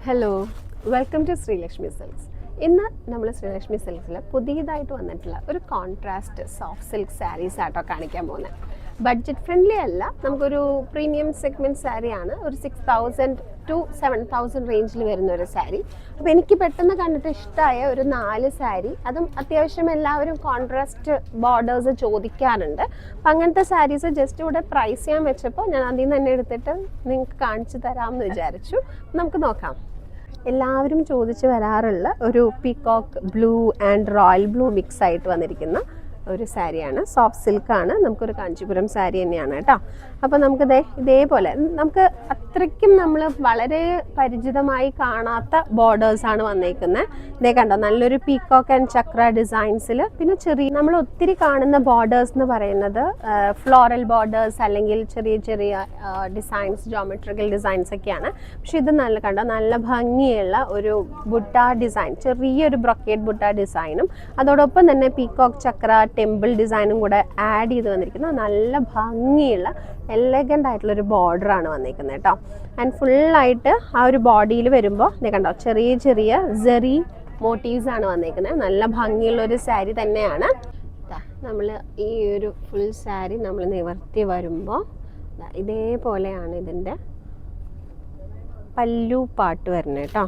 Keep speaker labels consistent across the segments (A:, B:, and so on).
A: Hello, welcome to Sreelakshmi silks. ഇന്ന് നമ്മൾ ശ്രീലക്ഷ്മി സിൽക്സിൽ പുതിയതായിട്ട് വന്നിട്ടുള്ള ഒരു കോൺട്രാസ്റ്റ് സോഫ്റ്റ് സിൽക്ക് സാരീസ് ആട്ടോ കാണിക്കാൻ പോകുന്നത്. ബഡ്ജറ്റ് ഫ്രണ്ട്ലി അല്ല, നമുക്കൊരു പ്രീമിയം സെഗ്മെൻറ്റ് സാരിയാണ്. ഒരു 6000 to 7000 റേഞ്ചിൽ വരുന്ന ഒരു സാരി. അപ്പോൾ എനിക്ക് പെട്ടെന്ന് കണ്ടിട്ട് ഇഷ്ടമായ ഒരു 4 സാരി, അതും അത്യാവശ്യം എല്ലാവരും കോൺട്രാസ്റ്റ് ബോർഡേഴ്സ് ചോദിക്കാറുണ്ട്. അപ്പം അങ്ങനത്തെ സാരീസ് ജസ്റ്റ് ഇവിടെ പ്രൈസ് ചെയ്യാൻ വെച്ചപ്പോൾ ഞാൻ അതിൽ നിന്ന് തന്നെ എടുത്തിട്ട് നിങ്ങൾക്ക് കാണിച്ചു തരാമെന്ന് വിചാരിച്ചു. നമുക്ക് നോക്കാം. എല്ലാവരും ചോദിച്ച് വരാറുള്ള ഒരു peacock blue and royal blue mix ആയിട്ട് വന്നിരിക്കുന്ന ഒരു സാരിയാണ്. സോഫ്റ്റ് സിൽക്കാണ്, നമുക്കൊരു കാഞ്ചീപുരം സാരി തന്നെയാണ് കേട്ടോ. അപ്പോൾ നമുക്ക് ഇതേപോലെ നമുക്ക് അത്രയ്ക്കും നമ്മൾ വളരെ പരിചിതമായി കാണാത്ത ബോർഡേഴ്സാണ് വന്നേക്കുന്നത്. ഇതേ കണ്ടോ, നല്ലൊരു പീകോക്ക് ആൻഡ് ചക്ര ഡിസൈൻസിൽ. പിന്നെ ചെറിയ നമ്മൾ ഒത്തിരി കാണുന്ന ബോർഡേഴ്സ് എന്ന് പറയുന്നത് ഫ്ലോറൽ ബോർഡേഴ്സ് അല്ലെങ്കിൽ ചെറിയ ചെറിയ ഡിസൈൻസ്, ജോമെട്രിക്കൽ ഡിസൈൻസ് ഒക്കെയാണ്. പക്ഷെ ഇത് നല്ല ഭംഗിയുള്ള ഒരു ബുട്ട ഡിസൈൻ, ചെറിയൊരു ബ്രൊക്കേഡ് ബുട്ട ഡിസൈനും അതോടൊപ്പം തന്നെ പീകോക്ക് ചക്ര ടെമ്പിൾ ഡിസൈനും കൂടെ ആഡ് ചെയ്ത് വന്നിരിക്കുന്ന നല്ല ഭംഗിയുള്ള എലഗൻ്റ് ആയിട്ടുള്ളൊരു ബോർഡറാണ് വന്നിരിക്കുന്നത് കേട്ടോ. ആൻഡ് ഫുള്ളായിട്ട് ആ ഒരു ബോഡിയിൽ വരുമ്പോൾ കണ്ടോ, ചെറിയ ചെറിയ സെറി മോട്ടീവ്സ് ആണ് വന്നിരിക്കുന്നത്. നല്ല ഭംഗിയുള്ളൊരു സാരി തന്നെയാണ്. നമ്മൾ ഈ ഒരു ഫുൾ സാരി നമ്മൾ നിവർത്തി വരുമ്പോൾ ഇതേപോലെയാണ് ഇതിൻ്റെ പല്ലു പാട്ട് വരുന്നത് കേട്ടോ.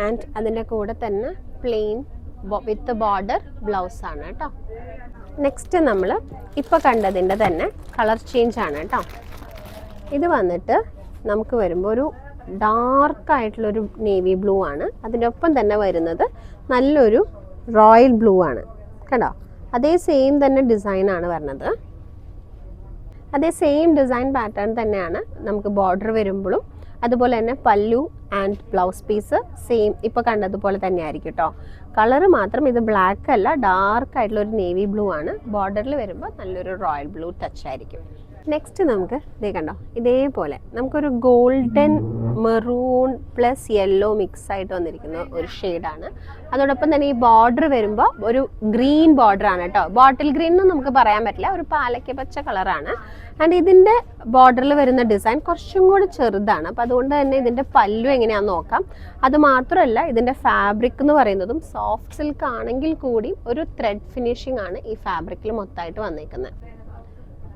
A: ആൻഡ് അതിൻ്റെ കൂടെ തന്നെ പ്ലെയിൻ വിത്ത് ബോർഡർ ബ്ലൗസ് ആണ് കേട്ടോ. നെക്സ്റ്റ് നമ്മൾ ഇപ്പോൾ കണ്ടതിൻ്റെ തന്നെ കളർ ചേഞ്ച് ആണ് കേട്ടോ. ഇത് വന്നിട്ട് നമുക്ക് വരുമ്പോൾ ഒരു ഡാർക്കായിട്ടുള്ളൊരു നേവി ബ്ലൂ ആണ്. അതിൻ്റെ ഒപ്പം തന്നെ വരുന്നത് നല്ലൊരു റോയൽ ബ്ലൂ ആണ് കണ്ടോ. അതേ സെയിം തന്നെ ഡിസൈനാണ് വരുന്നത്. അതേ സെയിം ഡിസൈൻ പാറ്റേൺ തന്നെയാണ് നമുക്ക് ബോർഡർ വരുമ്പോഴും. അതുപോലെ തന്നെ പല്ലു ആൻഡ് ബ്ലൗസ് പീസ് സെയിം ഇപ്പോൾ കണ്ടതുപോലെ തന്നെ ആയിരിക്കും കേട്ടോ. കളറ് മാത്രം ഇത് ബ്ലാക്ക് അല്ല, ഡാർക്ക് ആയിട്ടുള്ള ഒരു നേവി ബ്ലൂ ആണ്. ബോർഡറിൽ വരുമ്പോൾ നല്ലൊരു റോയൽ ബ്ലൂ ടച്ച് ആയിരിക്കും. നെക്സ്റ്റ് നമുക്ക് കണ്ടോ, ഇതേപോലെ നമുക്കൊരു golden maroon plus yellow mix ആയിട്ട് വന്നിരിക്കുന്ന ഒരു ഷെയ്ഡാണ്. അതോടൊപ്പം തന്നെ ഈ ബോർഡർ വരുമ്പോൾ ഒരു ഗ്രീൻ ബോർഡറാണ് കേട്ടോ. ബോട്ടിൽ ഗ്രീൻ എന്ന് നമുക്ക് പറയാൻ പറ്റില്ല, ഒരു പാലക്ക പച്ച കളറാണ്. ആൻഡ് ഇതിൻ്റെ ബോർഡറിൽ വരുന്ന ഡിസൈൻ കുറച്ചും കൂടി ചെറുതാണ്. അപ്പോൾ അതുകൊണ്ട് തന്നെ ഇതിൻ്റെ പല്ലു എങ്ങനെയാണെന്ന് നോക്കാം. അത് മാത്രമല്ല, ഇതിൻ്റെ ഫാബ്രിക് എന്ന് പറയുന്നതും സോഫ്റ്റ് സിൽക്ക് ആണെങ്കിൽ കൂടി ഒരു ത്രെഡ് ഫിനിഷിംഗ് ആണ് ഈ ഫാബ്രിക്കിൽ മൊത്തമായിട്ട് വന്നേക്കുന്നത്.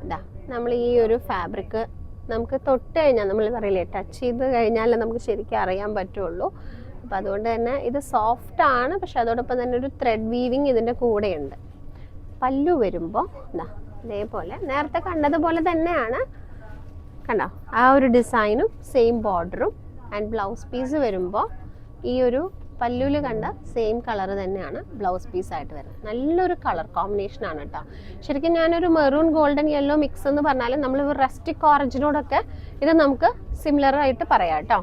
A: ഇതാ നമ്മൾ ഈ ഒരു ഫാബ്രിക് നമുക്ക് തൊട്ട് കഴിഞ്ഞാൽ, നമ്മൾ പറയില്ലേ, ടച്ച് ചെയ്ത് കഴിഞ്ഞാലേ നമുക്ക് ശരിക്കും അറിയാൻ പറ്റുള്ളൂ. അപ്പോൾ അതുകൊണ്ട് തന്നെ ഇത് സോഫ്റ്റ് ആണ്, പക്ഷെ അതോടൊപ്പം തന്നെ ഒരു ത്രെഡ് വീവിങ് ഇതിൻ്റെ കൂടെയുണ്ട്. പല്ലു വരുമ്പോൾ ഇതേപോലെ നേരത്തെ കണ്ടതുപോലെ തന്നെയാണ് കണ്ടോ, ആ ഒരു ഡിസൈനും സെയിം ബോർഡറും. ആൻഡ് ബ്ലൗസ് പീസ് വരുമ്പോൾ ഈ ഒരു പല്ലുവിൽ കണ്ട സെയിം കളർ തന്നെയാണ് ബ്ലൗസ് പീസായിട്ട് വരുന്നത്. നല്ലൊരു കളർ കോമ്പിനേഷനാണ് കേട്ടോ. ശരിക്കും ഞാനൊരു മെറൂൺ ഗോൾഡൻ യെല്ലോ മിക്സ് എന്ന് പറഞ്ഞാലും നമ്മൾ റസ്റ്റിക് ഓറഞ്ചിനോടൊക്കെ ഇത് നമുക്ക് സിമിലർ ആയിട്ട് പറയാം കേട്ടോ.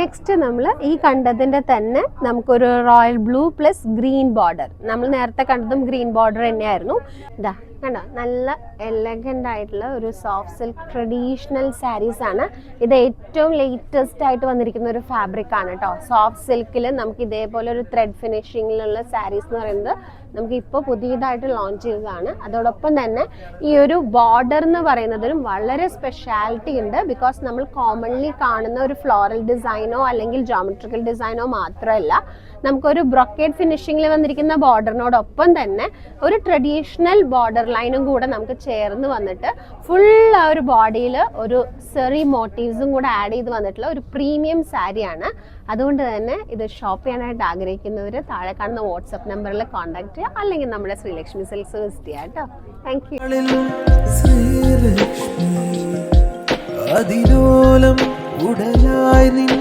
A: നെക്സ്റ്റ് നമ്മൾ ഈ കണ്ടതിൻ്റെ തന്നെ നമുക്കൊരു royal blue plus green border. നമ്മൾ നേരത്തെ കണ്ടതും ഗ്രീൻ ബോർഡർ തന്നെയായിരുന്നു. ഇതാ കണ്ടോ, നല്ല എലഗൻ്റ് ആയിട്ടുള്ള ഒരു സോഫ്റ്റ് സിൽക്ക് ട്രഡീഷണൽ സാരീസ് ആണ്. ഇത് ഏറ്റവും ലേറ്റസ്റ്റ് ആയിട്ട് വന്നിരിക്കുന്ന ഒരു ഫാബ്രിക് ആണ് കേട്ടോ. സോഫ്റ്റ് സിൽക്കിൽ നമുക്ക് ഇതേപോലെ ഒരു ത്രെഡ് ഫിനിഷിങ്ങിലുള്ള സാരീസ് എന്ന് പറയുന്നത് നമുക്ക് ഇപ്പോൾ പുതിയതായിട്ട് ലോഞ്ച് ചെയ്തതാണ്. അതോടൊപ്പം തന്നെ ഈ ഒരു ബോർഡർ എന്ന് പറയുന്നതിനും വളരെ സ്പെഷ്യാലിറ്റി ഉണ്ട്. ബിക്കോസ് നമ്മൾ കോമൺലി കാണുന്ന ഒരു ഫ്ലോറൽ ഡിസൈനോ അല്ലെങ്കിൽ ജോമെട്രിക്കൽ ഡിസൈനോ മാത്രമല്ല, നമുക്കൊരു ബ്രൊക്കേഡ് ഫിനിഷിങ്ങിൽ വന്നിരിക്കുന്ന ബോർഡറിനോടൊപ്പം തന്നെ ഒരു ട്രഡീഷണൽ ബോർഡർ ലൈനും കൂടെ നമുക്ക് ചേർന്ന് വന്നിട്ട് ഫുൾ ആ ഒരു ബോഡിയിൽ ഒരു സെറി മോട്ടീവ്സും കൂടെ ആഡ് ചെയ്ത് വന്നിട്ടുള്ള ഒരു പ്രീമിയം സാരിയാണ്. അതുകൊണ്ട് തന്നെ ഇത് ഷോപ്പ് ചെയ്യാനായിട്ട് ആഗ്രഹിക്കുന്നവർ താഴെ കാണുന്ന വാട്സപ്പ് നമ്പറിൽ കോൺടാക്ട് ചെയ്യുക, അല്ലെങ്കിൽ നമ്മുടെ ശ്രീലക്ഷ്മി സിൽക്സ് വിസിറ്റ് ചെയ്യാം കേട്ടോ. Thank you.